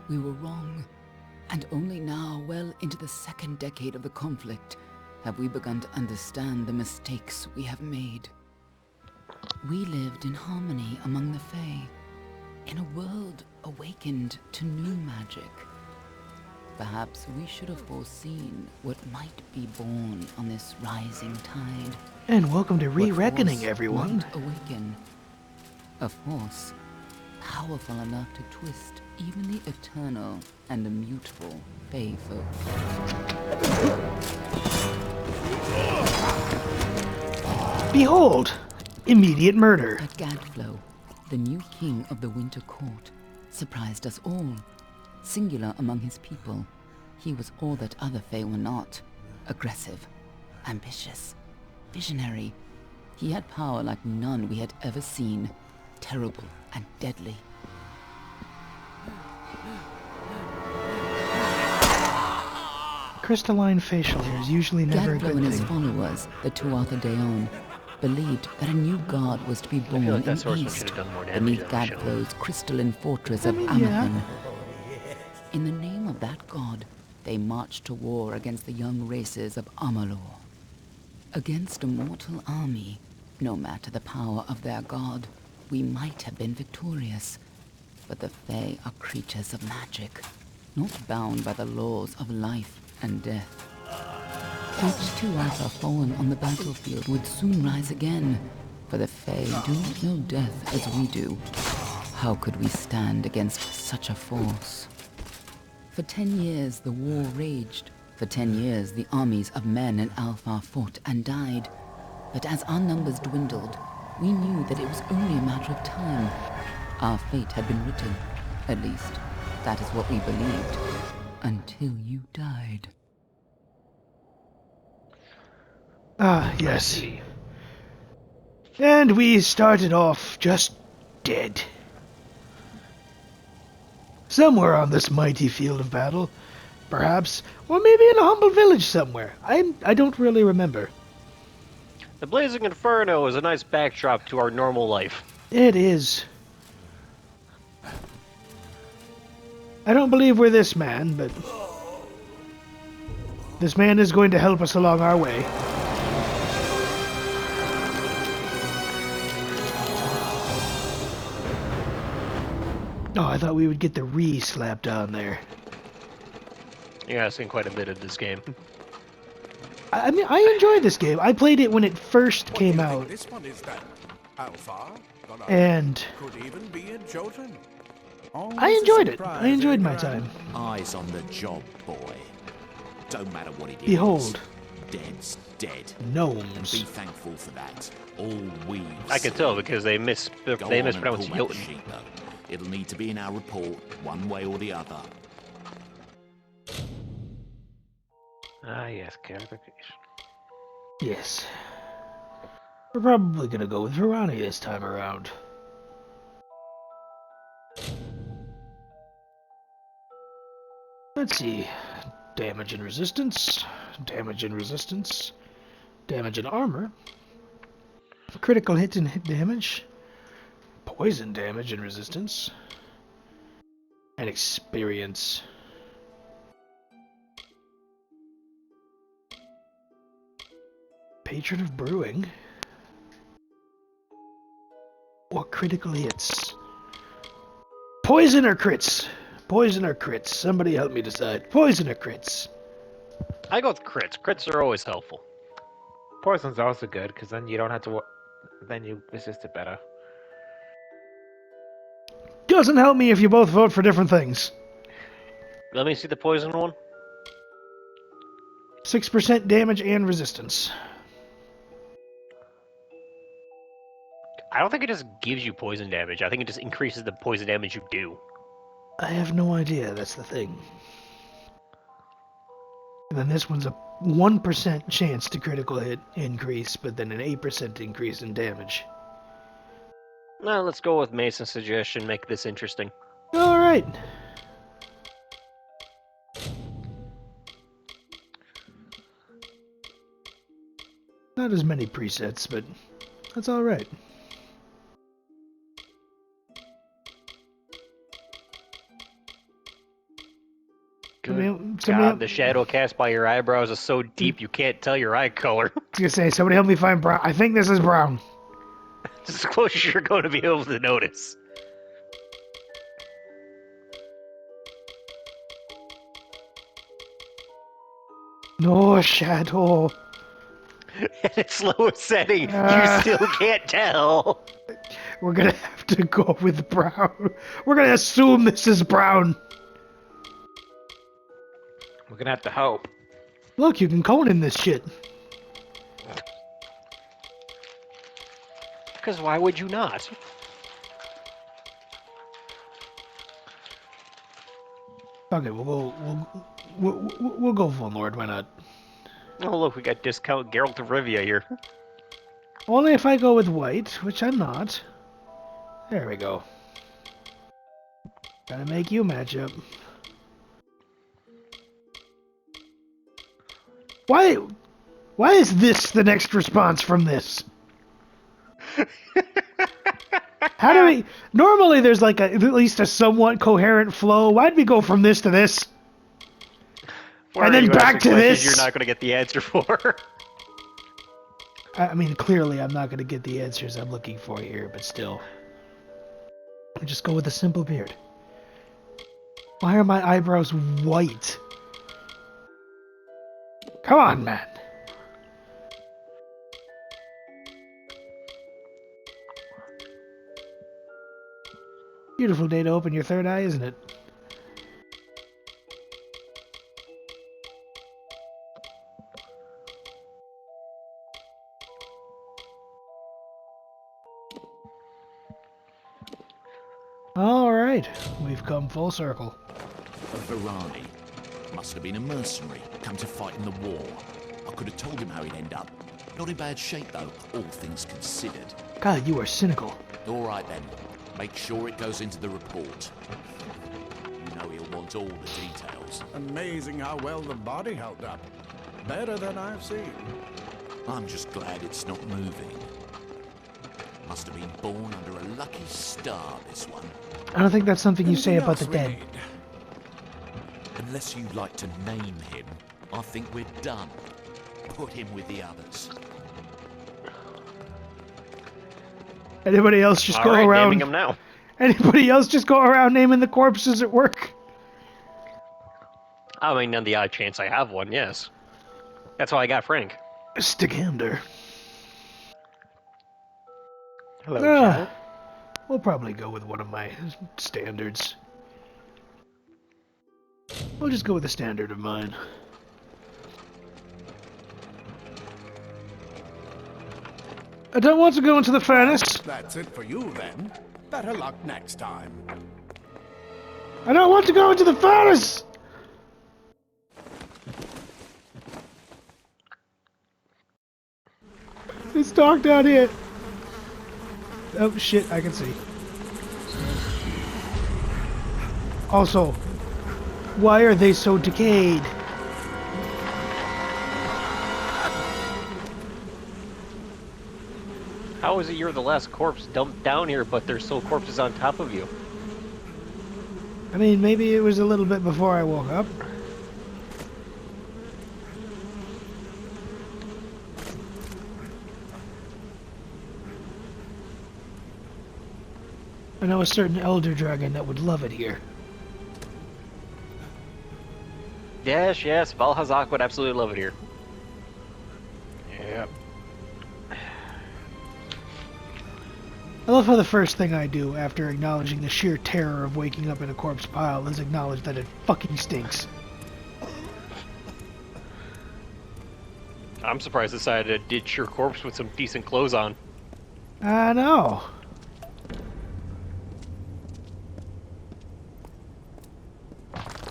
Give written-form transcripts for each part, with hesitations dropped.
We were wrong. And only now, well into the second decade of the conflict, have we begun to understand the mistakes we have made. We lived in harmony among the Fae, in a world awakened to new magic. Perhaps we should have foreseen what might be born on this rising tide. And welcome to What Re-Reckoning, force everyone. might awaken. A force powerful enough to twist even the eternal and immutable Fae folk. Behold, immediate murder. But Gadflow, the new king of the Winter Court, surprised us all. Singular among his people, he was all that other Fae were not. Aggressive, ambitious, visionary. He had power like none we had ever seen. Terrible and deadly. Crystalline facial hair is usually never a Gadflow good and his thing. followers, the Tuatha Deon, believed that a new god was to be born feel like in that swordsman East, should have done more damage beneath than the show. Gadflow's crystalline fortress of yeah. Amalur. In the name of that god, they marched to war against the young races of Amalur. Against a mortal army, no matter the power of their god, we might have been victorious. But the Fae are creatures of magic, not bound by the laws of life and death. Each Tuatha fallen on the battlefield would soon rise again, for the Fae do not know death as we do. How could we stand against such a force? For 10 years the war raged. For 10 years the armies of Men and Alpha fought and died. But as our numbers dwindled, we knew that it was only a matter of time. Our fate had been written. At least, that is what we believed. Until you died. Ah, yes. And we started off just dead. Somewhere on this mighty field of battle, perhaps, or maybe in a humble village somewhere. I don't really remember. The Blazing Inferno is a nice backdrop to our normal life. It is. I don't believe we're this man, but this man is going to help us along our way. Oh, I thought we would get the re slapped on there. Yeah, I've seen quite a bit of this game. I mean, I enjoyed this game. I played it when it first came out, This one is then. Alpha, and could even be in Jotun. I enjoyed it. I enjoyed my time. Eyes on the job, boy. Don't matter what it is. Behold. Dead's dead. Gnomes. Be thankful for that. All we. I can tell because they mispronounced Jotun. It'll need to be in our report, one way or the other. Ah, yes, clarification. Yes. We're probably gonna go with Verani this time around. Let's see. Damage and resistance. Damage and resistance. Damage and armor. Critical hit and hit damage. Poison damage and resistance. And experience. Patron of Brewing. Or critical hits. Poison or crits? Poison or crits? Somebody help me decide. Poison or crits? I go with crits. Crits are always helpful. Poison's also good, because then you don't have to... Then you resist it better. Doesn't help me if you both vote for different things. Let me see the poison one. 6% damage and resistance. I don't think it just gives you poison damage. I think it just increases the poison damage you do. I have no idea, that's the thing. And then this one's a 1% chance to critical hit increase, but then an 8% increase in damage. Well, let's go with Mason's suggestion. Make this interesting. Alright. Not as many presets, but that's alright. God, the shadow cast by your eyebrows is so deep you can't tell your eye color. I was gonna say, somebody help me find brown. I think this is brown. It's as close as you're going to be able to notice. No shadow. At its lowest setting, you still can't tell. We're gonna have to go with brown. We're gonna assume this is brown. We're gonna have to hope. Look, you can cone in this shit. Because why would you not? Okay, we'll go full Lord. Why not? Oh, look, we got discount Geralt of Rivia here. Only if I go with white, which I'm not. There we go. Gotta make you match up. Why is this the next response from this? How do we... Normally there's like at least a somewhat coherent flow. Why'd we go from this to this? Why And are then you back asking to questions this? you're not going to get the answer for. I mean, clearly I'm not going to get the answers I'm looking for here, but still. I'll just go with a simple beard. Why are my eyebrows white? Come on, man. Beautiful day to open your third eye, isn't it? Alright, we've come full circle. A Varani. Must have been a mercenary, come to fight in the war. I could have told him how he'd end up. Not in bad shape, though, all things considered. God, you are cynical. All right, then. Make sure it goes into the report. You know he'll want all the details. Amazing how well the body held up. Better than I've seen. I'm just glad it's not moving. Must have been born under a lucky star, this one. I don't think that's something you say Anything about the else we dead. need? Unless you'd like to name him, I think we're done. Put him with the others. Anybody else just go All right, around? naming them now. Anybody else just go around naming the corpses at work? I mean, on the odd chance I have one, yes. That's why I got Frank. Stickhander. Hello, Janet. We'll probably go with one of my standards. We'll just go with a standard of mine. I don't want to go into the furnace. That's it for you, then. Better luck next time. I don't want to go into the furnace! It's dark down here. Oh shit, I can see. Also, why are they so decayed? How is it you're the last corpse dumped down here, but there's still corpses on top of you? I mean, maybe it was a little bit before I woke up. I know a certain elder dragon that would love it here. Yes, yes, Valhazak would absolutely love it here. Yep. I love how the first thing I do after acknowledging the sheer terror of waking up in a corpse pile is acknowledge that it fucking stinks. I'm surprised they decided to ditch your corpse with some decent clothes on. I know.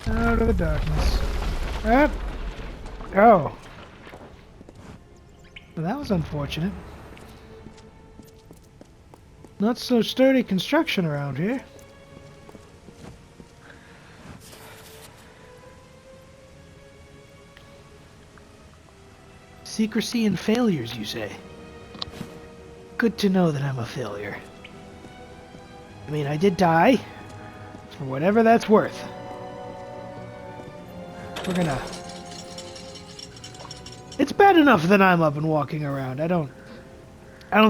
Out of the darkness. Ah. Oh. Well, that was unfortunate. Not so sturdy construction around here. Secrecy and failures, you say? Good to know that I'm a failure. I mean, I did die. For whatever that's worth. We're gonna... It's bad enough that I'm up and walking around. I don't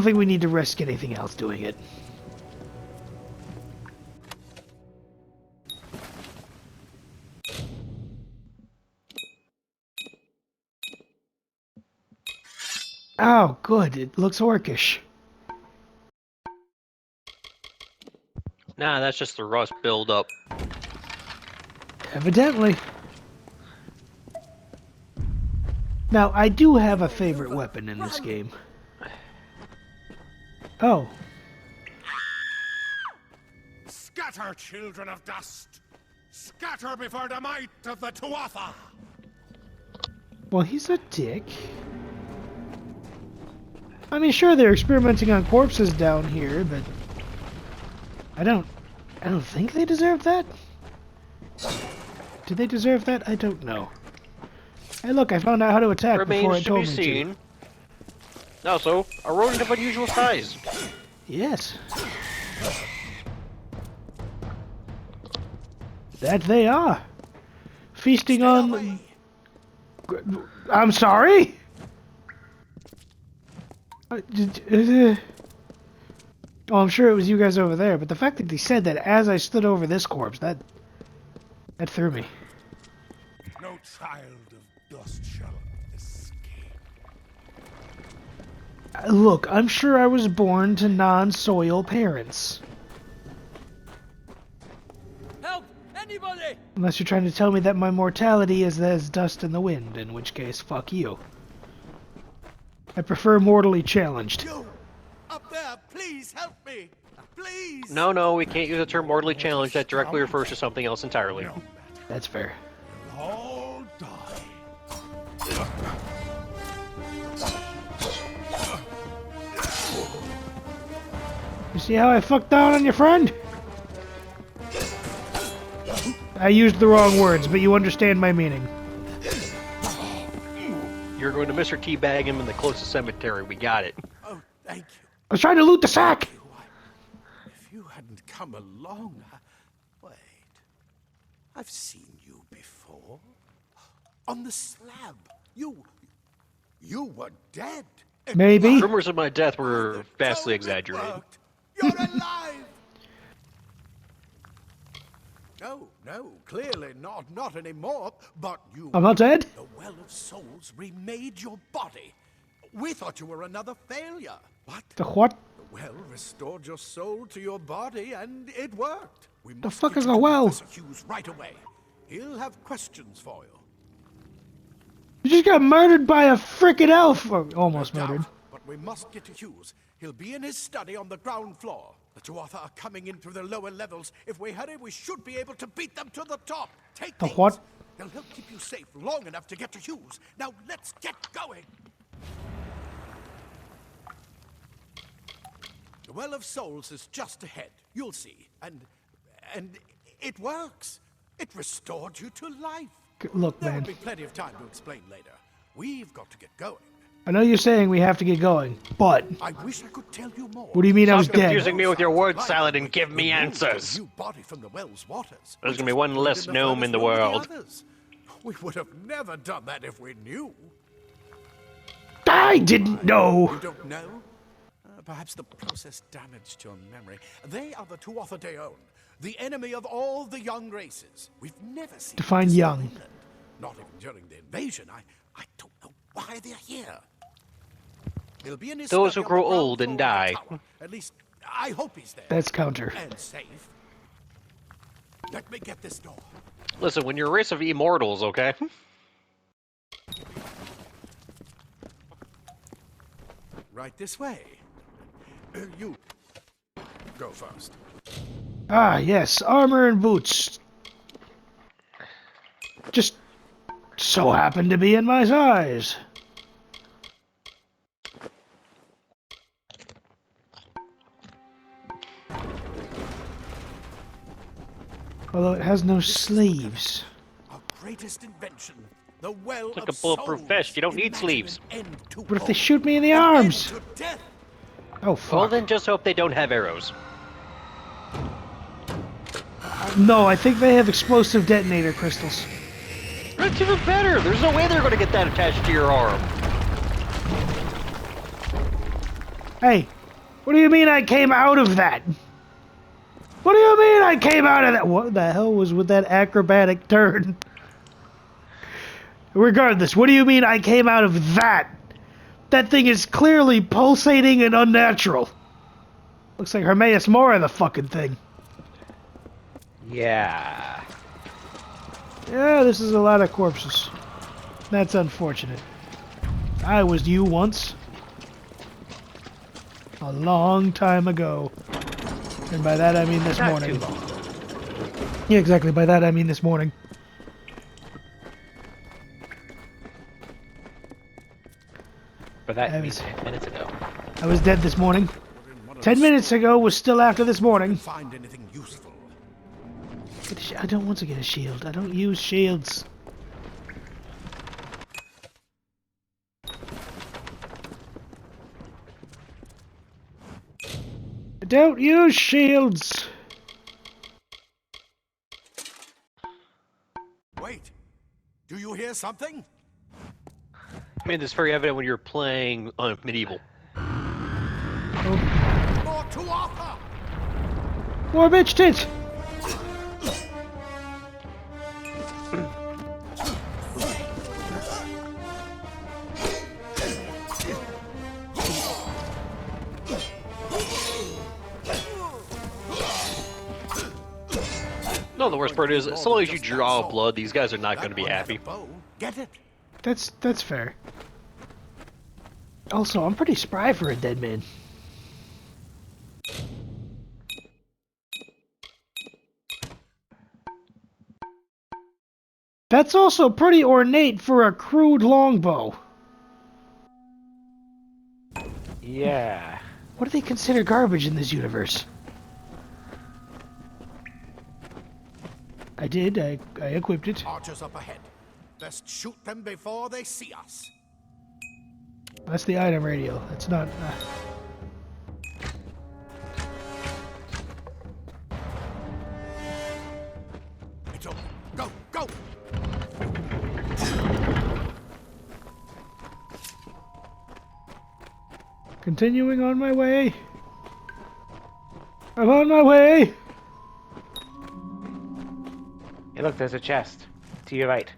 think we need to risk anything else doing it. Oh, good. It looks orcish. Nah, that's just the rust buildup. Evidently. Now, I do have a favorite weapon in this game. Oh. Scatter, children of dust! Scatter before the might of the Tuatha! Well, he's a dick. I mean, sure, they're experimenting on corpses down here, but... I don't think they deserve that. Do they deserve that? I don't know. Hey, look, I found out how to attack before it Remains to told be me seen. Also, a rodent of unusual size. to. Yes. That they are. Feasting on... I'm sorry? Oh, I'm sure it was you guys over there, but the fact that he said that as I stood over this corpse, that threw me. No child of dust shall escape. Look, I'm sure I was born to non-soil parents. Help! Anybody! Unless you're trying to tell me that my mortality is as dust in the wind, in which case, fuck you. I prefer mortally challenged. You! Up there, please help me! Please! No, we can't use the term mortally challenged. That directly refers to something else entirely. That's fair. All die. You see how I fucked down on your friend? I used the wrong words, but you understand my meaning. You're going to Mr. Teabag him in the closest cemetery. We got it. Oh, thank you. I was trying to loot the sack! If you hadn't come along, wait. I've seen you before. On the slab. You were dead. Maybe. Rumors of my death were vastly exaggerated. You're alive. No, clearly not anymore. But you. I'm not dead? The Well of Souls remade your body. We thought you were another failure, but The what? the well restored your soul to your body, and it worked. We The must fuck get is you a to well? Professor Hughes right away. He'll have questions for you. You just got murdered by a frickin' elf! Or almost No doubt, murdered. but we must get to Hughes. He'll be in his study on the ground floor. The Tuatha are coming in through the lower levels. If we hurry, we should be able to beat them to the top. Take The these. what? They'll help keep you safe long enough to get to Hughes. Now let's get going. The Well of Souls is just ahead. You'll see. And it works. It restored you to life. Look, There will man. be plenty of time to explain later. We've got to get going. I know you're saying we have to get going, but... I wish I could tell you more. What do you mean I was Stop dead? confusing me with your word salad and give me Removed a answers. new body from the well's waters. There's We gonna be just one put it less the gnome furnace in the with world. others. We would have never done that if we knew. I didn't know! You don't know? Perhaps the process damaged your memory. They are the Tuatha Deon, the enemy of all the young races. We've never seen Define this in young. England. Not even during the invasion. I don't know why they're here. He'll be in his Those study who on grow the ground old and floor of the die. tower. At least, I hope he's there. That's counter. And safe. Let me get this door. Listen, when you're a race of immortals, okay? Right this way. You go first. Ah, yes, armor and boots. Just so happen to be in my size. Although it has no sleeves. Our greatest invention. The well It's like of a bulletproof souls. vest. You don't need Imagine sleeves. an end to What if they all. shoot me in the An end arms? to death. Oh, Well, fuck. then just hope they don't have arrows. No, I think they have explosive detonator crystals. That's even better. There's no way they're going to get that attached to your arm. Hey, what do you mean I came out of that? What do you mean I came out of that? What the hell was with that acrobatic turn? Regardless, what do you mean I came out of that? That thing is clearly pulsating and unnatural. Looks like Hermaeus Mora, the fucking thing. Yeah. Yeah, this is a lot of corpses. That's unfortunate. I was you once. A long time ago. And by that I mean this Not morning. too long. Yeah, exactly. By that I mean this morning. But that I means was- 10 minutes ago. I was dead this morning. 10 minutes ago was still after this morning. Find anything useful. I don't want to get a shield. I don't use shields. I don't use shields. Wait. Do you hear something? I mean, this is very evident when you're playing medieval. More to Arthur! More bitch tits. No, the worst part is, as long as you draw blood, these guys are not going to be happy. Get it? That's fair. Also, I'm pretty spry for a dead man. That's also pretty ornate for a crude longbow. Yeah. What do they consider garbage in this universe? I did. I equipped it. Archers up ahead. Best shoot them before they see us. That's the item radio. That's not... It's over. Go, go! Continuing on my way. I'm on my way. Hey, look, there's a chest. To your right.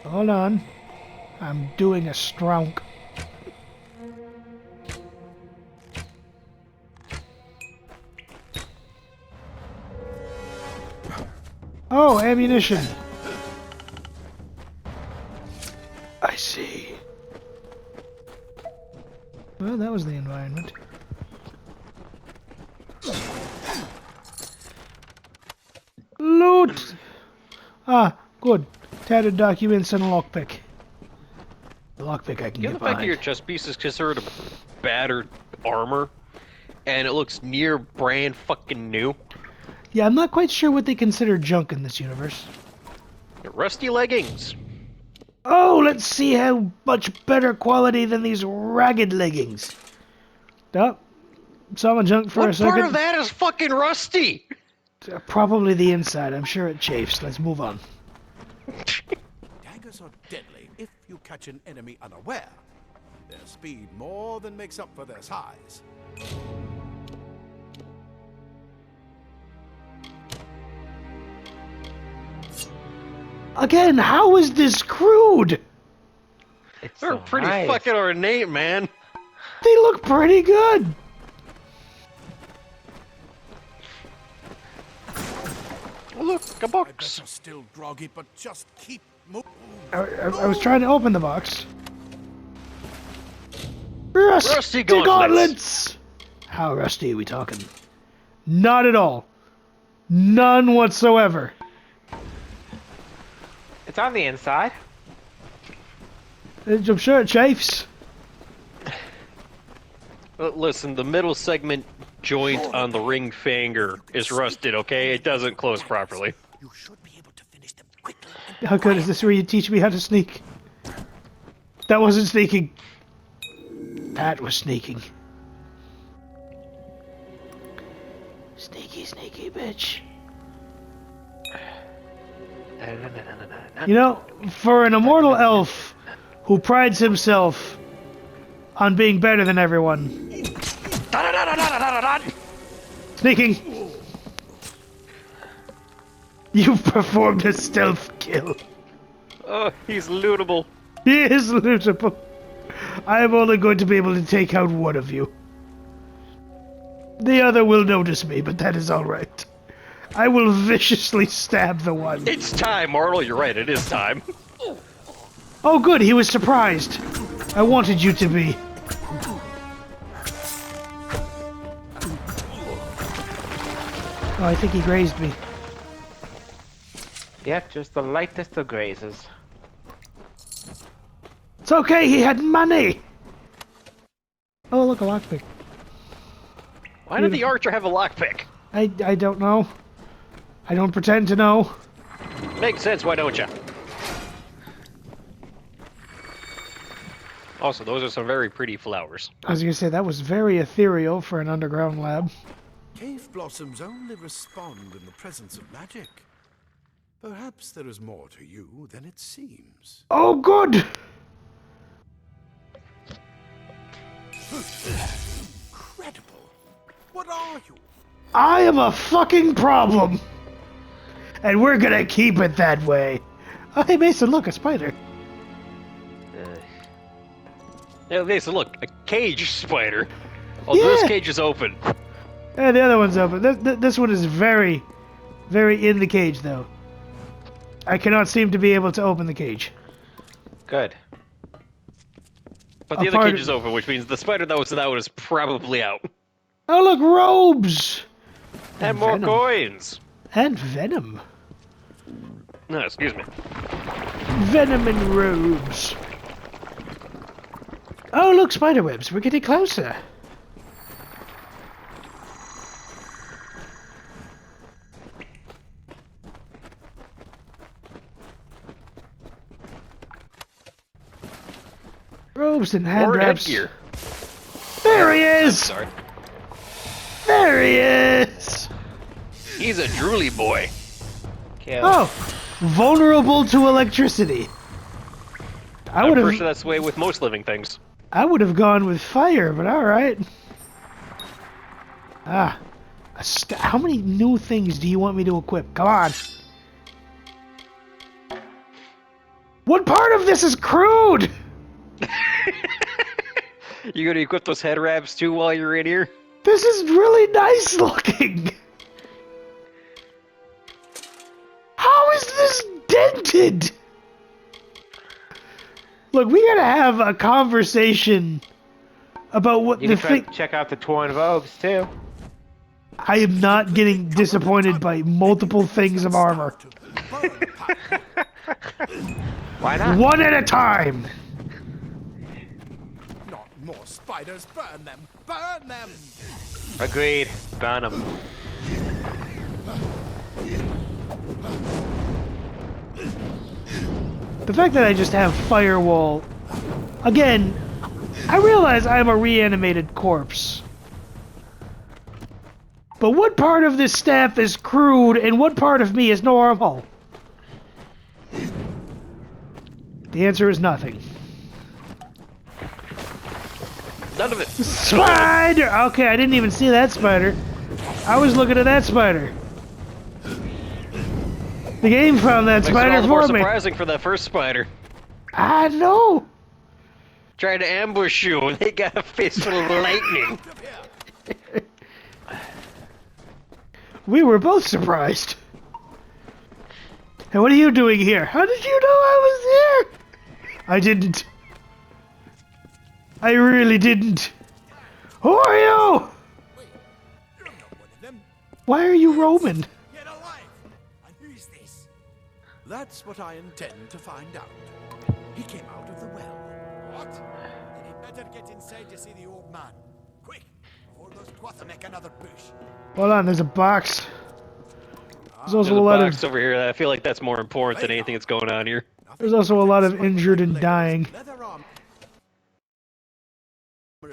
Hold on. I'm doing a strunk. Oh, ammunition. I see. Well, that was the environment. Loot! Ah, good. Tattered documents and a lockpick. The lockpick I can Given get the fact that your behind. chest piece is considered a battered armor, and it looks near brand fucking new, Yeah, I'm not quite sure what they consider junk in this universe. rusty leggings. Oh, let's see how much better quality than these ragged leggings. Oh, saw my junk for a What second. part of that is fucking rusty? Probably the inside. I'm sure it chafes. Let's move on. Daggers are deadly if you catch an enemy unaware. Their speed more than makes up for their size. Again, how is this crude? It's They're so pretty nice. fucking ornate, man. They look pretty good. Oh, look, a I box. bet you're still groggy, but just keep moving. I was trying to open the box. Rusty gauntlets. How rusty are we talking? Not at all. None whatsoever. It's on the inside. I'm sure it chafes. Listen, the middle segment joint on the ring finger is rusted, okay? It doesn't close properly. You should be able to finish them quickly. How good is this where you teach me how to sneak? That wasn't sneaking. That was sneaking. Sneaky, sneaky bitch. You know, for an immortal elf who prides himself on being better than everyone. Sneaking! You've performed a stealth kill. Oh, he's lootable. He is lootable. I am only going to be able to take out one of you. The other will notice me, but that is alright. I will viciously stab the one. It's time, mortal. You're right. It is time. Oh good, he was surprised. I wanted you to be. Oh, I think he grazed me. Yep, just the lightest of grazes. It's okay, he had money! Oh, look, a lockpick. Why did the archer have a lockpick? I don't know. I don't pretend to know. Makes sense. Why don't you? Also, those are some very pretty flowers. I was gonna say, that was very ethereal for an underground lab. Cave blossoms only respond in the presence of magic. Perhaps there is more to you than it seems. Oh, good! Incredible. What are you? I am a fucking problem! And we're gonna keep it that way. Oh, hey, Mason, look, a spider. Yeah, Mason, look, a cage spider. Oh, Yeah. this cage is open. Yeah, the other one's open. This one is very, very in the cage, though. I cannot seem to be able to open the cage. Good. But the A other part cage of- is open, which means the spider that was out is probably out. Oh, look, robes! And more venom. coins. And venom. No, excuse me. Venom and robes. Oh, look, spiderwebs. We're getting closer. Robes and hand More wraps. headgear. There he is! Sorry. There he is! He's a drooly boy. Kill. Oh, vulnerable to electricity. I I'm would pretty sure have. that's the way with most living things. I would have gone with fire, but all right. Ah, how many new things do you want me to equip? Come on. What part of this is crude? You gonna equip those head wraps too while you're in here? This is really nice looking. How is this dented? Look, we gotta have a conversation about what You the can try thing. to check out the torn robes too. I am not getting disappointed by multiple things of armor. Why not? One at a time. Not more spiders. Burn them. Burn them. Agreed. Burn 'em. The fact that I just have firewall. Again, I realize I'm a reanimated corpse. But what part of this staff is crude and what part of me is normal? The answer is nothing. None of it. Spider! Okay, I didn't even see that spider. I was looking at that spider. The game found that Makes it spider all the more for me. surprising for that first spider. I know. Tried to ambush you and they got a fistful of lightning. We were both surprised. And what are you doing here? How did you know I was here? I didn't. I really didn't. Who are you? You're not one of them. Why are you Roman? Get alive. And who's this? That's what I intend to find out. He came out of the well. What? Then he'd better get inside to see the old man. Quick, before those Quatha make another push. Hold on, there's a box. There's also There's a a lot box of over here that I feel like that's more important than anything that's going on here. there's also a lot of injured and dying. Leather armor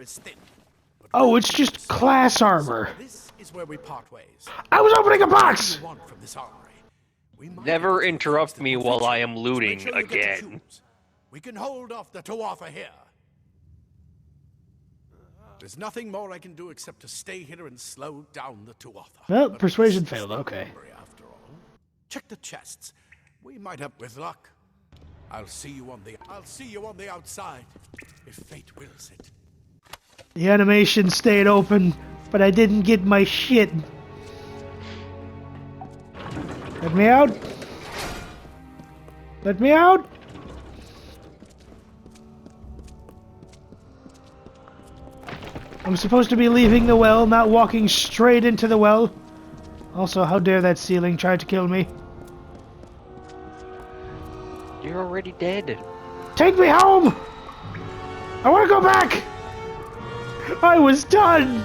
is thin. But Oh, it's just class armor. this is where we part ways. I was opening a What do box. you want from this armory? We might Never get to interrupt the me forest while to I am make looting sure you get to again. choose. We can hold off the Tuatha here. There's nothing more I can do except to stay here and slow down the Tuatha. Well, But persuasion this is failed, the okay. memory, after all. Check the chests. We might have with luck. I'll see you on the outside, if fate wills it. The animation stayed open, but I didn't get my shit. Let me out! Let me out! I'm supposed to be leaving the well, not walking straight into the well. Also, how dare that ceiling try to kill me? You're already dead. Take me home! I want to go back! I was done!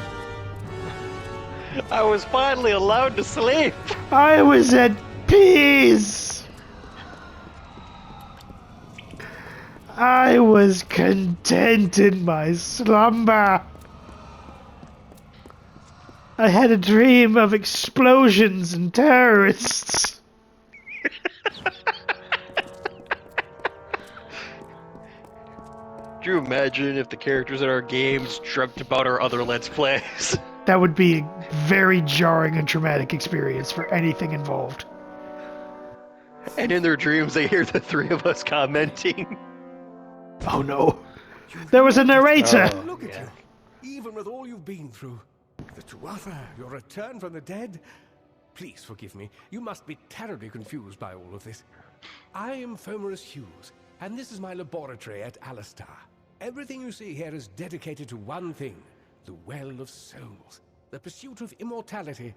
I was finally allowed to sleep. I was at peace! I was content in my slumber. I had a dream of explosions and terrorists. Could you imagine if the characters in our games dreamt about our other Let's Plays? That would be a very jarring and traumatic experience for anything involved. And in their dreams, they hear the three of us commenting. Oh no. There was a narrator! Look at you. Even with all you've been through. The Tuatha, your return from the dead. Please forgive me. You must be terribly confused by all of this. I am Fomerus Hughes, and this is my laboratory at Alistar. Everything you see here is dedicated to one thing. The Well of Souls. The pursuit of immortality.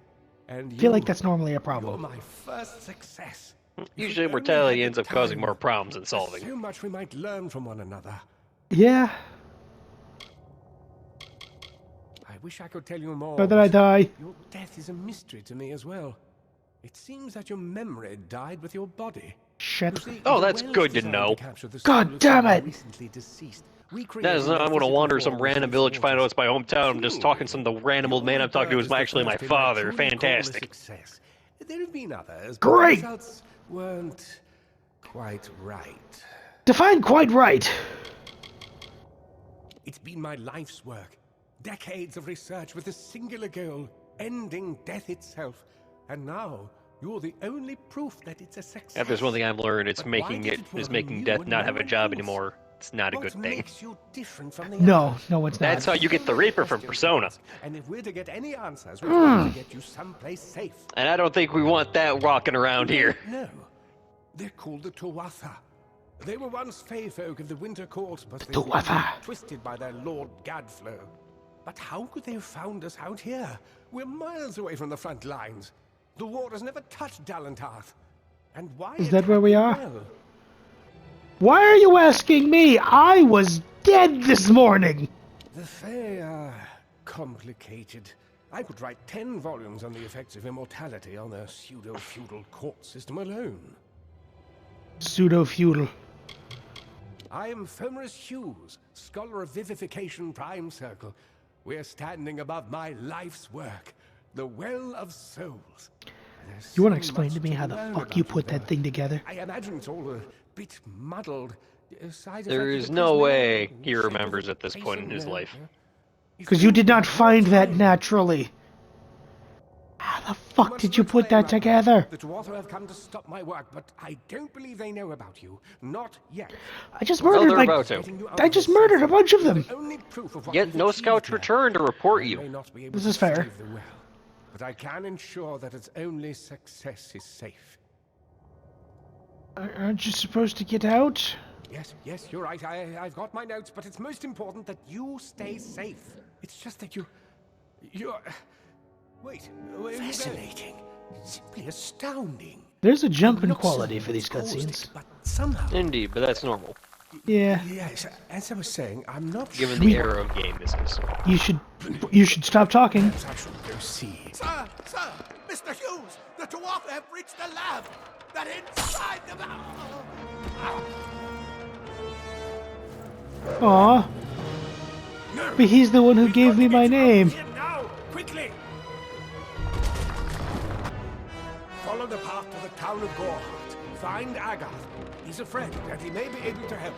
And I feel like that's normally a problem. You're my first success. Usually If we only mortality had ends the up causing time. more problems than There's solving. so much we might learn from one another. Yeah, I wish I could tell you more. or that I die. Your death is a mystery to me as well. It seems that your memory died with your body. Shit. You see, Oh, the that's Well's good to designed know. capture the God soul of damn someone it! recently deceased. That is Recreating not, their I'm gonna physical wander some forms random and village, find out it's my hometown, I'm just Truly, talking to some the random old man I'm talking to is actually my father. Fantastic. Success. There have been others, but Great! the results weren't quite right. Define quite right. It's been my life's work. Decades of research with a singular goal, ending death itself. And now, you're the only proof that it's a success. If there's one thing I've learned, it's But why making did it it work is on making you death and not no have a one job else? anymore. It's not a What good thing. makes you different from the No, others? no, it's not. That's how you get the Reaper from Persona. And if we're to get any answers, we've got to get you someplace safe. And I don't think we want that walking around here. No, they're called the Tuatha. They were once Fey folk of the Winter Court, but they've been Tuatha. twisted by their Lord Gadflow. But how could they have found us out here? We're miles away from the front lines. The war has never touched Dalentarth. And why Is that where we are? attack the well? Why are you asking me? I was dead this morning. The Fae are complicated. I could write 10 volumes on the effects of immortality on their pseudo-feudal court system alone. Pseudo-feudal. I am Fomerus Hughes, scholar of Vivification Prime Circle. We're standing above my life's work, the Well of Souls. There's You want to so explain much to me how the learn fuck about you put there. that thing together? I imagine it's all a bit muddled. Side There effects is of no the way prisoners, he shape of remembers the at this point in his basin, life. Because you did not feel find more that time. naturally. How the fuck Much did to you put explain, that Rapper. together? The Tuatha have come to stop my work, but I don't believe they know about you. Not yet. I just Oh, murdered they're like... about to. Getting you out I of just this murdered a safety. bunch of them. The only proof of what Yet we've no achieved scouts here. return to report I you. may not be able This to is fair. save the well, but I can ensure that its only success is safe. Aren't you supposed to get out? Yes, you're right. I've got my notes, but it's most important that you stay safe. It's just that you're... Wait, where are you going? Fascinating. Simply astounding. There's a jump in Not quality someone for these caused it, cutscenes. but somehow... Indeed, but that's normal, Yeah, Yes, as I was saying, I'm not given We- the era of game this is. you should stop talking. I should go see. Sir! Mr. Hughes! The Tuatha have reached the lab! They're inside the lab! Aw, No! but he's the one who We've gave got me to my get you out of name. here now! Quickly! Follow the path to the town of Gorn. Find Agath. He's a friend, and he may be able to help.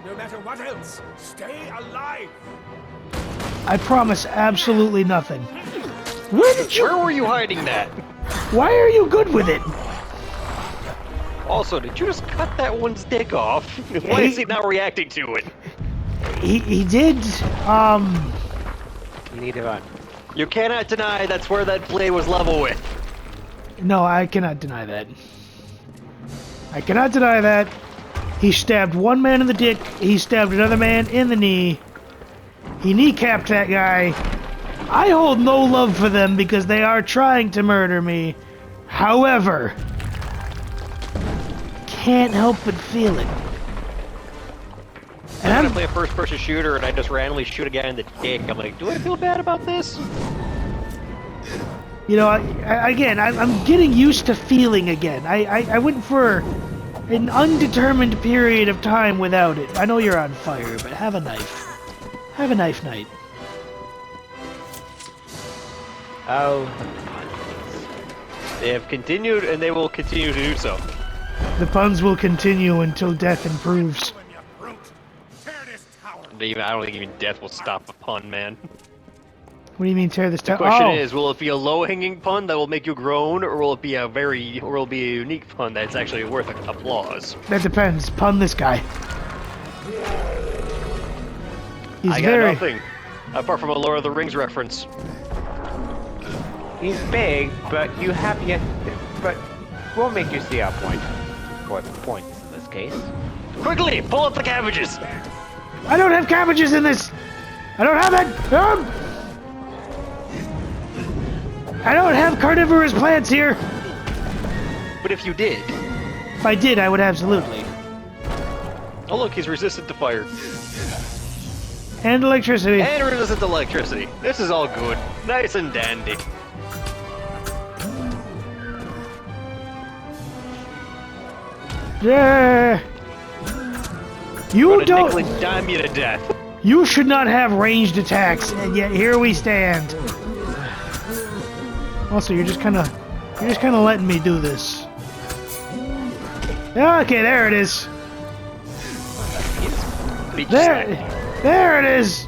No matter what else, stay alive! I promise absolutely nothing. Where were you hiding that? Why are you good with it? Also, did you just cut that one's dick off? Why is he not reacting to it? He did, You need to run. You cannot deny that's where that blade was level with. No, I cannot deny that. I cannot deny that. He stabbed one man in the dick, he stabbed another man in the knee. He kneecapped that guy. I hold no love for them because they are trying to murder me. However, can't help but feel it. And I play a first-person shooter and I just randomly shoot a guy in the dick. I'm like, do I feel bad about this? You know, I'm getting used to feeling again. I went for an undetermined period of time without it. I know you're on fire, but have a knife. Have a knife night. Oh. They have continued and they will continue to do so. The puns will continue until death improves. I don't think even death will stop a pun, man. What do you mean tear this The town? question is, will it be a low-hanging pun that will make you groan, or will it be a unique pun that's actually worth applause? That depends. Pun this guy. He's I got nothing, apart from a Lord of the Rings reference. He's big, but you have yet. But we'll make you see our point. Or points in this case. Quickly, pull up the cabbages! I don't have cabbages in this! I don't have it! I don't have carnivorous plants here! But if you did... If I did, I would absolutely. Oh look, he's resistant to fire. And electricity. And resistant to electricity. This is all good. Nice and dandy. Yeah. You don't. Nickel and dime you to death. You should not have ranged attacks, and yet here we stand. Also, you're just kind of letting me do this. Okay, there it is. There it is.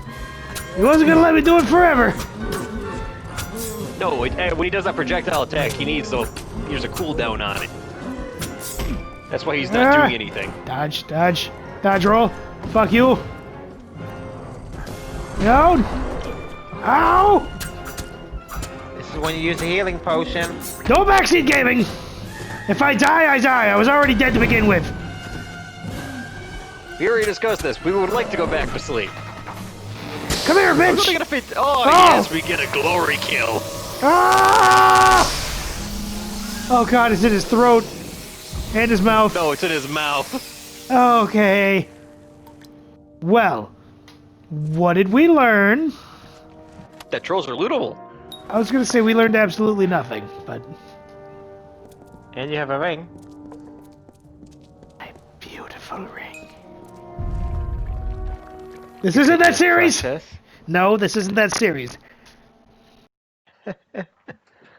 He wasn't gonna let me do it forever. No, when he does that projectile attack, there's a cooldown on it. That's why he's not doing anything. Dodge roll. Fuck you. No. Ow. This is when you use a healing potion. No backseat gaming. If I die, I die. I was already dead to begin with. We already discussed this. We would like to go back to sleep. Come here, bitch. Gonna fit. Oh, yes, we get a glory kill. Ah! Oh god, it's in his throat. And his mouth. No, it's in his mouth. Okay. Well, what did we learn? That trolls are lootable. I was gonna say we learned absolutely nothing, but... And you have a ring. My beautiful ring. This isn't that series! No, this isn't that series.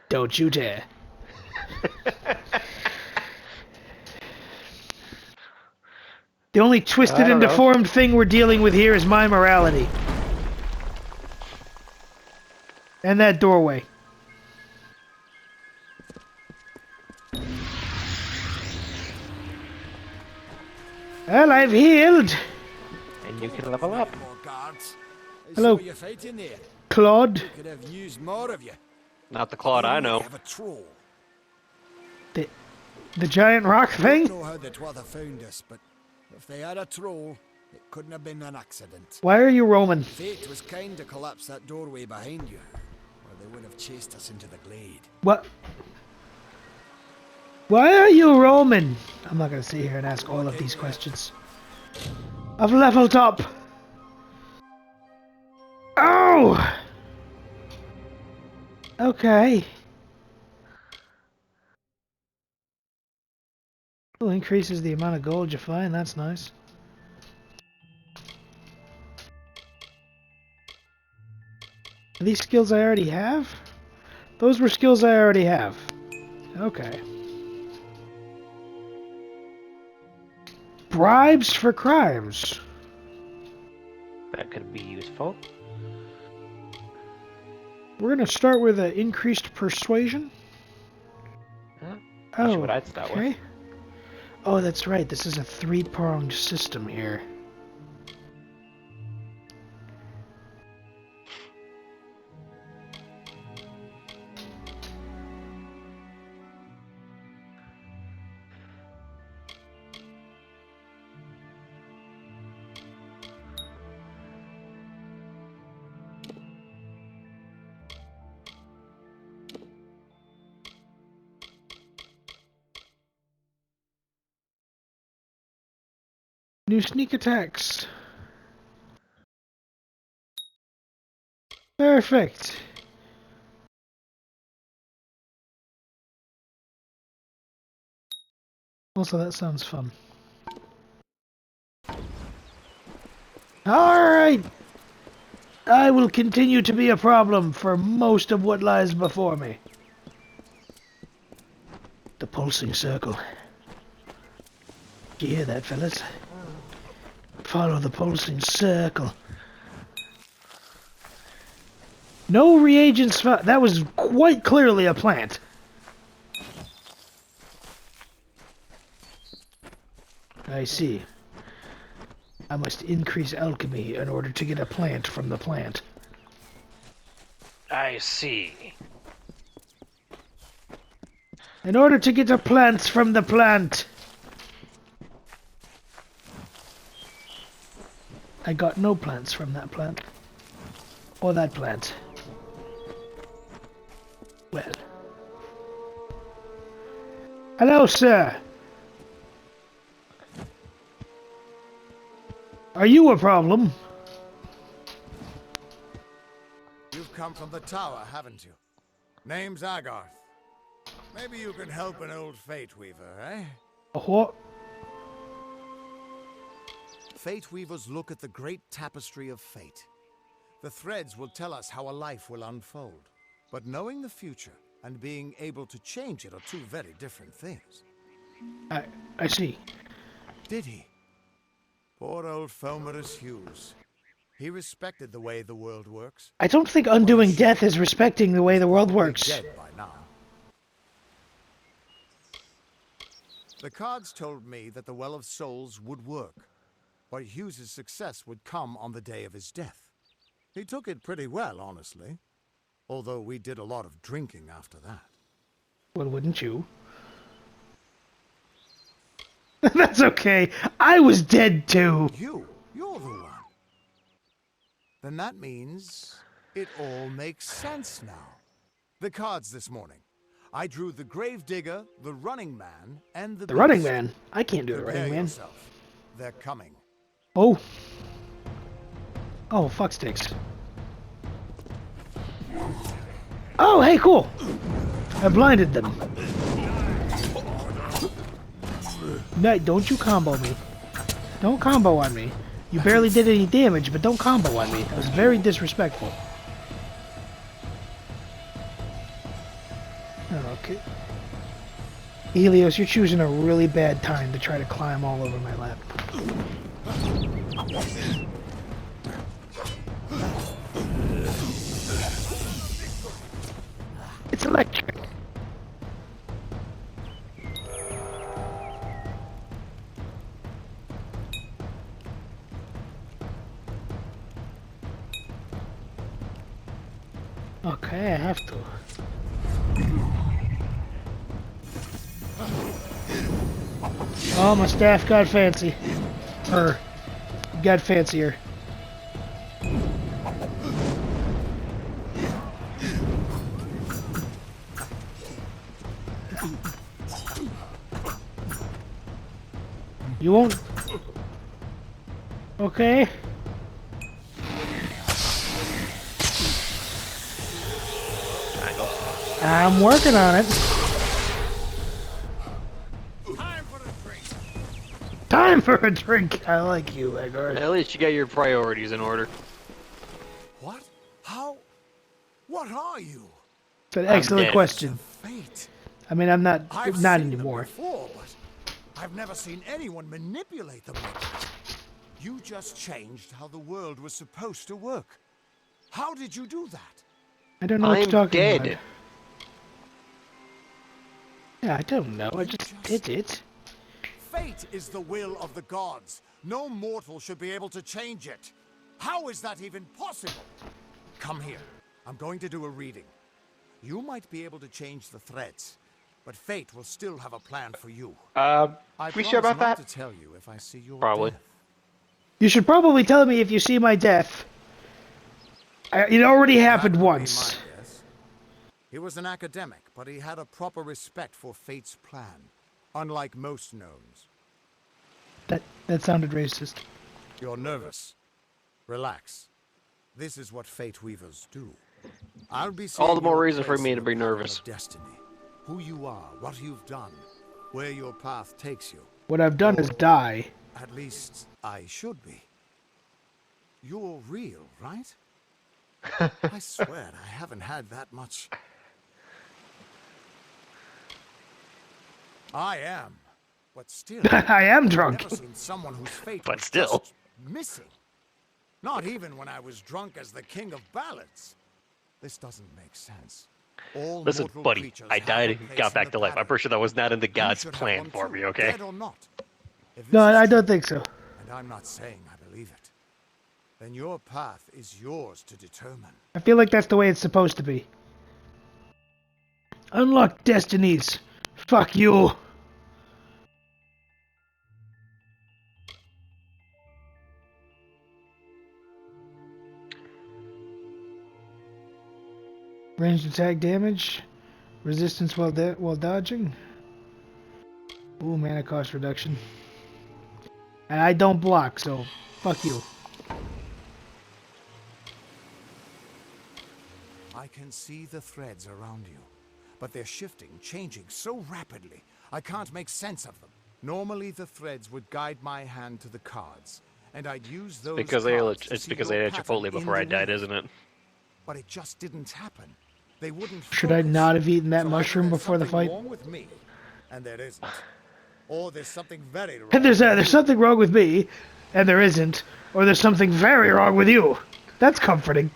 Don't you dare. The only twisted and deformed thing we're dealing with here is my morality. And that doorway. Well, I've healed. And you can level up. Hello. So you're fighting there. Claude. Could have used more of you. Not the Claude I know. Have a troll. The giant rock I thing? don't know how the Twather found us, but if they had a troll, it couldn't have been an accident. Why are you Roman? Fate was kind to collapse that doorway behind you, or they would have chased us into the glade. What? Why are you Roman? I'm not gonna sit here and ask all of these questions. I've leveled up. Oh! Okay. Well, increases the amount of gold you find, that's nice. Are these skills I already have? Those were skills I already have. Okay. Bribes for crimes. That could be useful. We're gonna start with an increased persuasion. That's what I'd start with. Oh, that's right. This is a three-pronged system here. New sneak attacks. Perfect. Also, that sounds fun. Alright! I will continue to be a problem for most of what lies before me. The pulsing circle. Do you hear that, fellas? Follow the pulsing circle. No reagents found. That was quite clearly a plant. I see. I must increase alchemy in order to get a plant from the plant. I see. In order to get a plant from the plant. I got no plants from that plant. Or that plant. Well. Hello, sir. Are you a problem? You've come from the tower, haven't you? Name's Agarth. Maybe you can help an old Fate Weaver, eh? What? Fate Weavers look at the great tapestry of fate. The threads will tell us how a life will unfold. But knowing the future and being able to change it are two very different things. I see. Did he? Poor old Fomerus Hughes. He respected the way the world works. I don't think undoing death is respecting the way the world works. Dead by now. The cards told me that the Well of Souls would work, but Hughes's success would come on the day of his death. He took it pretty well, honestly. Although we did a lot of drinking after that. Well, wouldn't you? That's okay. I was dead too. You're the one. Then that means it all makes sense now. The cards this morning. I drew the Gravedigger, the Running Man, and the Running Beast. Man? I can't do the Prepare Running Man. yourself. They're coming. Oh. Oh, fuck sticks. Oh, hey, cool. I blinded them. No, don't you combo me. Don't combo on me. You barely did any damage, but don't combo on me. That was very disrespectful. Okay. Helios, you're choosing a really bad time to try to climb all over my lap. It's electric. Okay, I have to. Oh, my staff got fancy. Got fancier. You won't... Okay. I'm working on it. Time for a drink. Time for a drink. I like you, Edgar. At least you got your priorities in order. What? How? What are you? It's an excellent dead. question. Fate. I mean, I'm not I've not seen them anymore. before, but I've never seen anyone manipulate them like that. You just changed how the world was supposed to work. How did you do that? I don't know what you're I'm talking dead. about. Yeah, I don't know. I just did it. Fate is the will of the gods. No mortal should be able to change it. How is that even possible? Come here. I'm going to do a reading. You might be able to change the threads, but fate will still have a plan for you. We sure about that? To tell you if I see your Probably. death. You should probably tell me if you see my death. It already happened That would be once. my guess. He was an academic, but he had a proper respect for fate's plan, unlike most gnomes. That sounded racist. You're nervous. Relax. This is what fate weavers do. I'll be All the seeing more your reason for place me in to the be pattern of nervous. Destiny. Who you are, what you've done, where your path takes you. What I've done is die. At least I should be. You're real, right? I swear I haven't had that much. I am, but still. I am drunk. Never seen someone whose fate But was still. just missing. Not even when I was drunk as the king of ballads. This doesn't make sense. All Listen, mortal buddy, creatures I have died a and place got in back the to life. I'm pattern. pretty sure that was not in the You God's should have plan one for too, me, okay? dead or not. If this No, is I true, don't think so. and I'm not saying I believe it, then your path is yours to determine. I feel like that's the way it's supposed to be. Unlock destinies. Fuck you. Ranged attack damage. Resistance while dodging. Ooh, mana cost reduction. And I don't block, so fuck you. I can see the threads around you, but they're shifting, changing so rapidly, I can't make sense of them. Normally the threads would guide my hand to the cards, and I'd use those Because cards to it's see because your they had pattern Chipotle in before the I died, wind. isn't it? But it just didn't happen. They wouldn't Should I focus. not have eaten that So either mushroom there's before the something fight? wrong with me, and there isn't. Or there's something very wrong. And there's with you. something wrong with me, and there isn't, or there's something very wrong with you. That's comforting.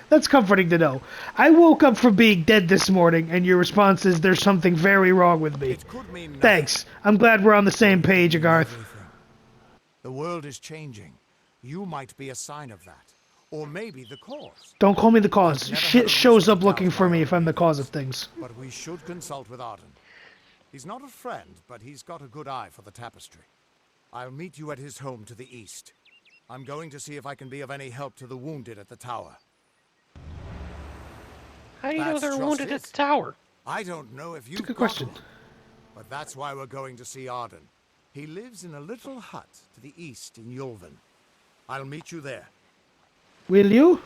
That's comforting to know. I woke up from being dead this morning, and your response is there's something very wrong with me. It could mean nothing. Thanks. I'm glad we're on the same page, Agarth. Everything. The world is changing. You might be a sign of that. Or maybe the cause. Don't call me the cause. Never had a Shit shows reason up to looking doubt for my me own if I'm the readings. cause of things. But we should consult with Arden. He's not a friend, but he's got a good eye for the tapestry. I'll meet you at his home to the east. I'm going to see if I can be of any help to the wounded at the tower. How do you know That's they're just wounded it. at the tower? I don't know if you've Good got question. one, but that's why we're going to see Arden. He lives in a little hut to the east in Yulven. I'll meet you there. Will you?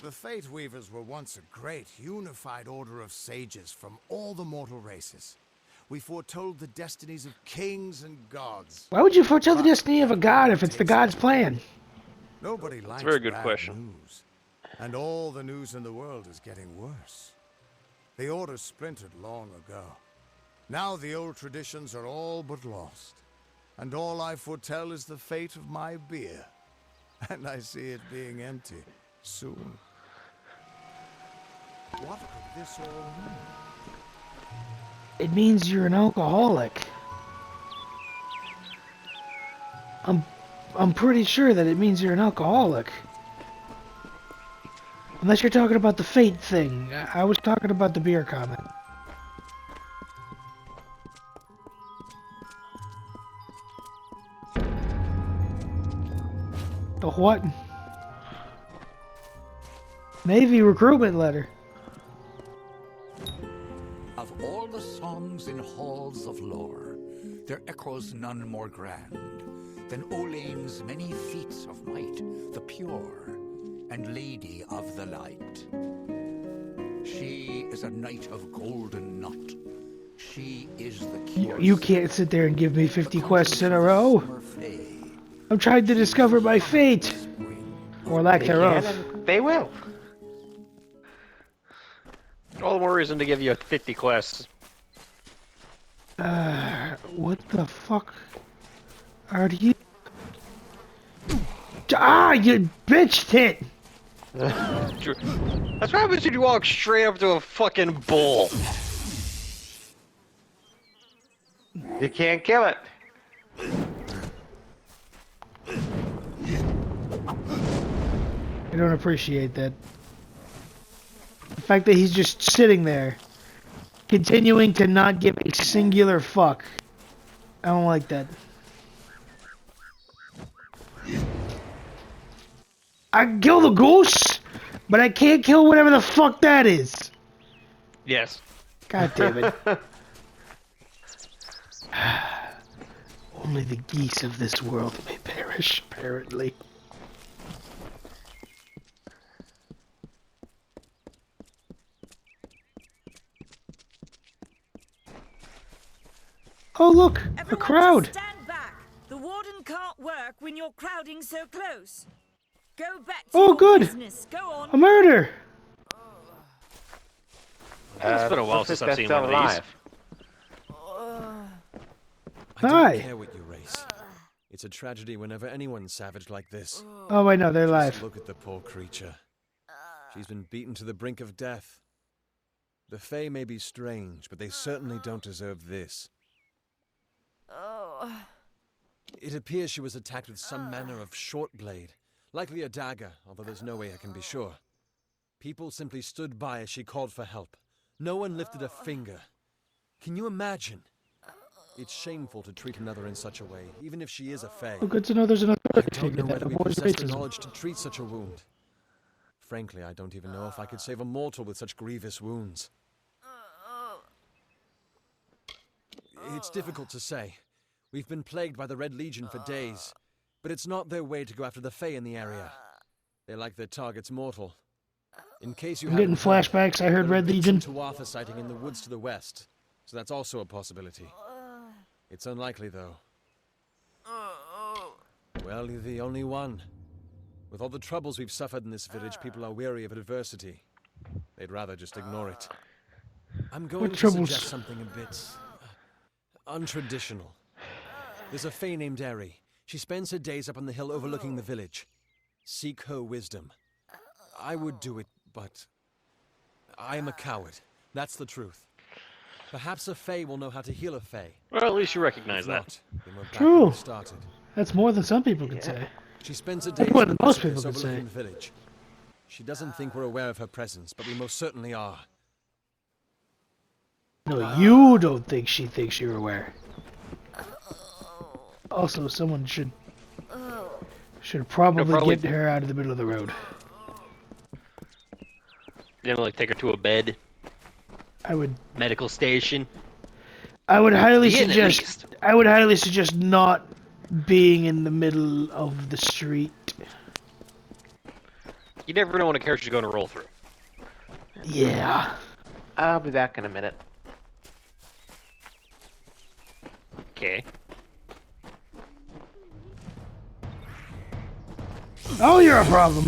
The Fate Weavers were once a great, unified order of sages from all the mortal races. We foretold the destinies of kings and gods. Why would you foretell the destiny of a god if it's the god's plan? Nobody likes a very good bad question. news. And all the news in the world is getting worse. The order splintered long ago. Now the old traditions are all but lost. And all I foretell is the fate of my beer. And I see it being empty soon. What could this all mean? It means you're an alcoholic. I'm pretty sure that it means you're an alcoholic. Unless you're talking about the fate thing. I was talking about the beer comment. The what? Navy recruitment letter. Of all the songs in halls of lore, there echoes none more grand than Olane's many feats of might, the pure and lady of the light. She is a knight of golden knot. She is the cure. You can't sit there and give me 50 quests in a row. I'm trying to discover my fate. Or lack They can thereof. and they will. All the more reason to give you 50 quests. What the fuck are you? Ah, you bitch tit! That's what happens when you walk straight up to a fucking bull. You can't kill it. I don't appreciate that. The fact that he's just sitting there, continuing to not give a singular fuck. I don't like that. I can kill the goose, but I can't kill whatever the fuck that is. Yes. God damn it. Only the geese of this world may perish, apparently. Oh look, a crowd. Stand back. The warden can't work when you're crowding so close. Go back to Oh your good, business. Go on. a murder. It's been a while since I've seen one of these. I Hi. don't care what you race. It's a tragedy whenever anyone's savage like this. Oh wait, no, they're Just live. look at the poor creature. She's been beaten to the brink of death. The Fae may be strange, but they certainly don't deserve this. It appears she was attacked with some manner of short blade, likely a dagger, although there's no way I can be sure. People simply stood by as she called for help. No one lifted a finger. Can you imagine? It's shameful to treat another in such a way, even if she is a Fae. Oh, good to know there's another I don't figure know that whether we avoids possess the racism. knowledge to treat such a wound. Frankly, I don't even know if I could save a mortal with such grievous wounds. It's difficult to say. We've been plagued by the Red Legion for days, but it's not their way to go after the Fae in the area. They like their targets mortal. In case you I'm getting haven't heard, flashbacks. I heard there Red have been Legion. some Tuatha sighting in the woods to the west, so that's also a possibility. It's unlikely, though. Well, you're the only one. With all the troubles we've suffered in this village, people are weary of adversity. They'd rather just ignore it. I'm going to troubles? suggest something a bit untraditional. There's a Fae named Eri. She spends her days up on the hill overlooking the village. Seek her wisdom. I would do it, but I am a coward. That's the truth. Perhaps a Fae will know how to heal a Fae. Well, at least you recognize that. Not, then we're back True. where we started. That's more than some people could say. She spends her That's days more on than the most precipice people could overlooking say. the village. She doesn't think we're aware of her presence, but we most certainly are. No, you don't think she thinks you're aware. Also, someone should probably get her out of the middle of the road. You know, like take her to a bed, I would medical station. highly Yeah, at suggest least. I would highly suggest not being in the middle of the street. You never know when a character's going to roll through. Yeah. I'll be back in a minute. Okay. Oh, you're a problem.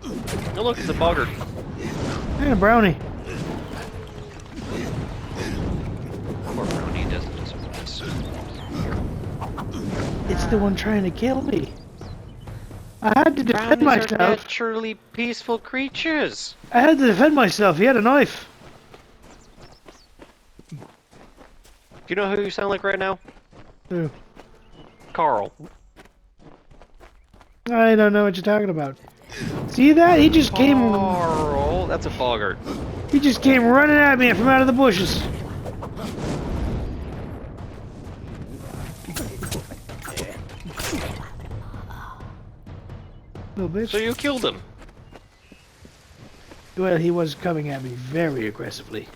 Oh, look, it's a boggart. And a brownie. Poor Brownie doesn't deserve this. It's the one trying to kill me. I had to defend Brownies are myself. naturally peaceful creatures. I had to defend myself. He had a knife. Do you know who you sound like right now? Who? Carl. I don't know what you're talking about. See that? He just came. Carl, that's a boggart. He just came running at me from out of the bushes. Little bitch. So you killed him. Well, he was coming at me very aggressively.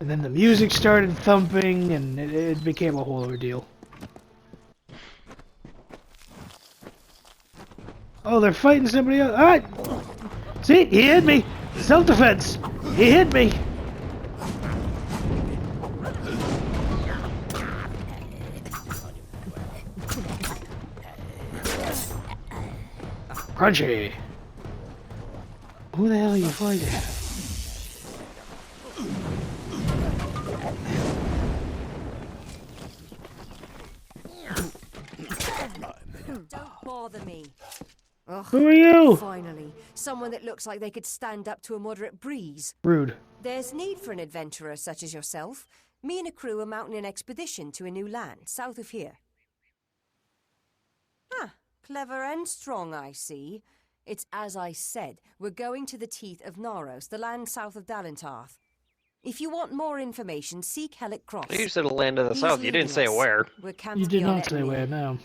And then the music started thumping, and it became a whole ordeal. Oh, they're fighting somebody else. Alright! See? He hit me! Self-defense! He hit me! Crunchy! Who the hell are you fighting? bother me. Ugh, Who are you? finally, someone that looks like they could stand up to a moderate breeze. Rude. There's need for an adventurer such as yourself. Me and a crew are mounting an expedition to a new land, south of here. Ah, clever and strong, I see. It's as I said, we're going to the teeth of Naros, the land south of Dalentarth. If you want more information, seek Hellick Cross. You said the land of the He's south. You didn't say leading us. where. We're camped You did beyond not say where, no.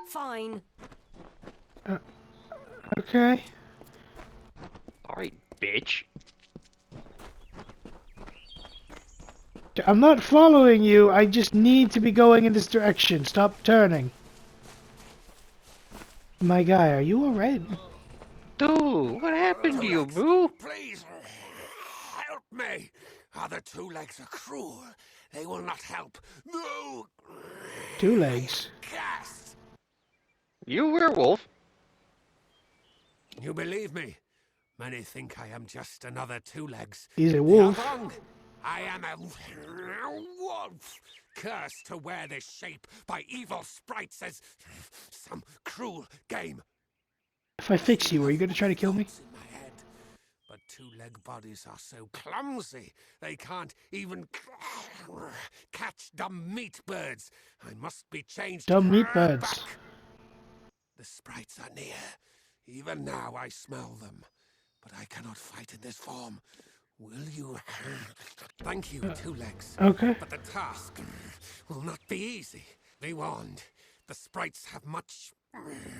Fine. Okay. Alright, bitch. I'm not following you. I just need to be going in this direction. Stop turning. My guy, are you alright? Dude, what happened to you, boo? Please, help me. Other two legs are cruel. They will not help. No. 2 legs. Cast. You werewolf? You believe me? Many think I am just another two legs. He's a They are wolf. wrong. I am a wolf, cursed to wear this shape by evil sprites as some cruel game. If I fix you, are you going to try to kill me? In my head. But two-leg bodies are so clumsy, they can't even catch dumb meat birds. I must be changed. Dumb meat birds. back. The sprites are near. Even now I smell them. But I cannot fight in this form. Will you? Thank you, two legs. Okay. But the task will not be easy. Be warned, the sprites have much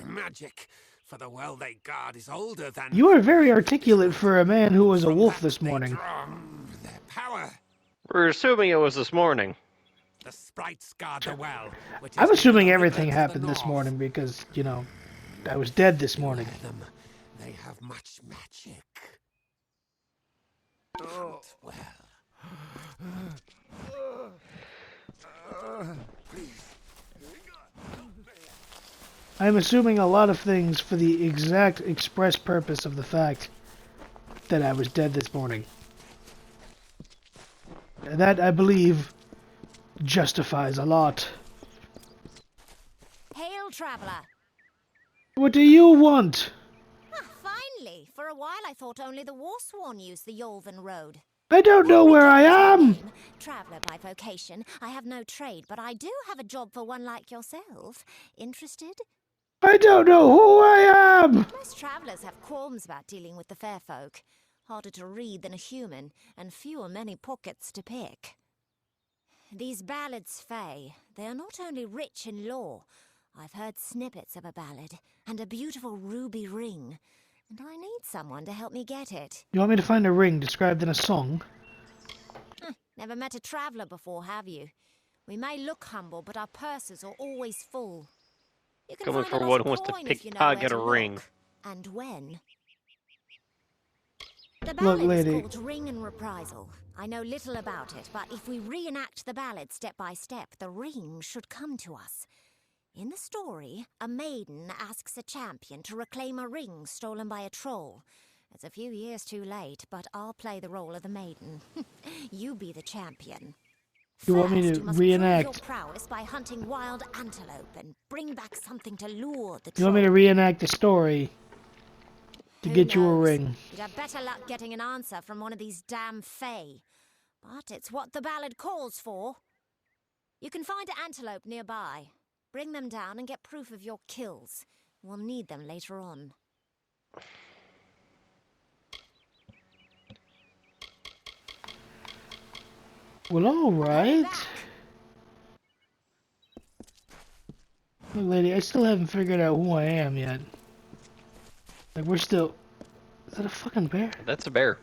magic. For the well they guard is older than... You are very articulate for a man who was a wolf this morning. Their power. We're assuming it was this morning. The sprites guard the well. Which I'm is assuming near the everything river to the happened this north. morning because, you know, I was dead this morning. They have much magic. Oh, well. Please. I'm assuming a lot of things for the exact express purpose of the fact that I was dead this morning. And that, I believe, justifies a lot. Hail, traveller. What do you want? Ah, finally. For a while I thought only the Warsworn used the Yolven Road. I don't know where I am! Traveller by vocation. I have no trade, but I do have a job for one like yourself. Interested? I don't know who I am! Most travellers have qualms about dealing with the fair folk. Harder to read than a human, and fewer many pockets to pick. These ballads, Fae, they are not only rich in lore. I've heard snippets of a ballad, and a beautiful ruby ring. And I need someone to help me get it. You want me to find a ring described in a song? Never met a traveller before, have you? We may look humble, but our purses are always full. You can Coming find a for lost one who wants to coin if you know where pickpocket to a ring. look, and when. The Look, ballad is lady. called Ring and Reprisal. I know little about it, but if we reenact the ballad step by step, the ring should come to us. In the story, a maiden asks a champion to reclaim a ring stolen by a troll. It's a few years too late, but I'll play the role of the maiden. You be the champion. You want me First, to you must prove your reenact? prowess by hunting wild antelope and bring back something to lure the You troll. want me to reenact the story to Who get you a knows? ring? You'd have better luck getting an answer from one of these damn fae. But it's what the ballad calls for. You can find an antelope nearby. Bring them down and get proof of your kills. We'll need them later on. Well, alright. Look, lady, I still haven't figured out who I am yet. Like, we're still... Is that a fucking bear? That's a bear.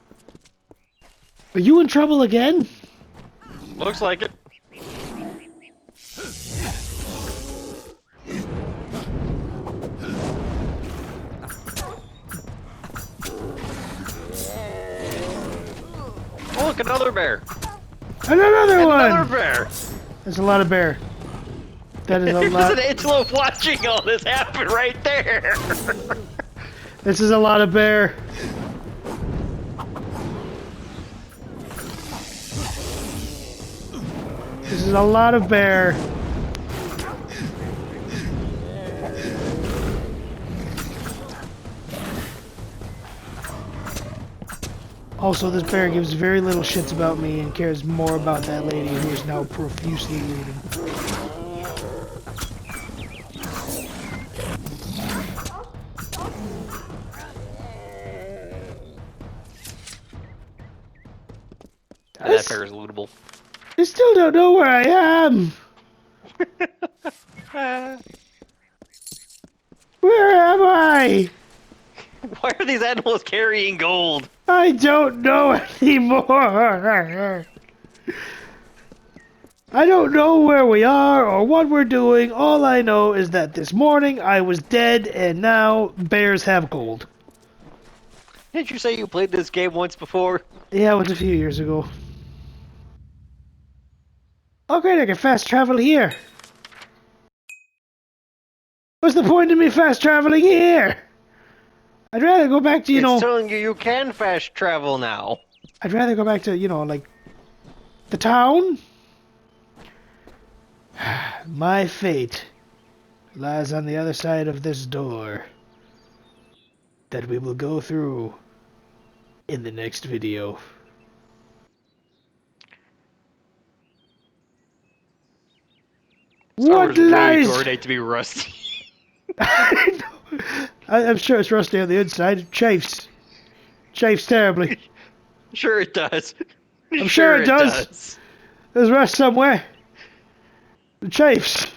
Are you in trouble again? Looks like it. Oh, look, another bear. And another one! Another bear. There's a lot of bear. That is a There's lot. an antelope watching all this happen right there. This is a lot of bear. This is a lot of bear. Also, this bear gives very little shits about me and cares more about that lady who is now profusely looting. That bear is lootable. I still don't know where I am! Where am I? Why are these animals carrying gold? I don't know anymore! I don't know where we are or what we're doing. All I know is that this morning I was dead and now bears have gold. Didn't you say you played this game once before? Yeah, it was a few years ago. Oh great, I can fast travel here. What's the point of me fast traveling here? I'd rather go back to, It's telling you you can fast travel now. I'd rather go back to, like, the town. My fate lies on the other side of this door that we will go through in the next video. What lies? Way too ornate to be rusty. I'm sure it's rusty on the inside. It chafes. Chafes terribly. Sure it does. I'm sure it does. There's rust somewhere. It chafes.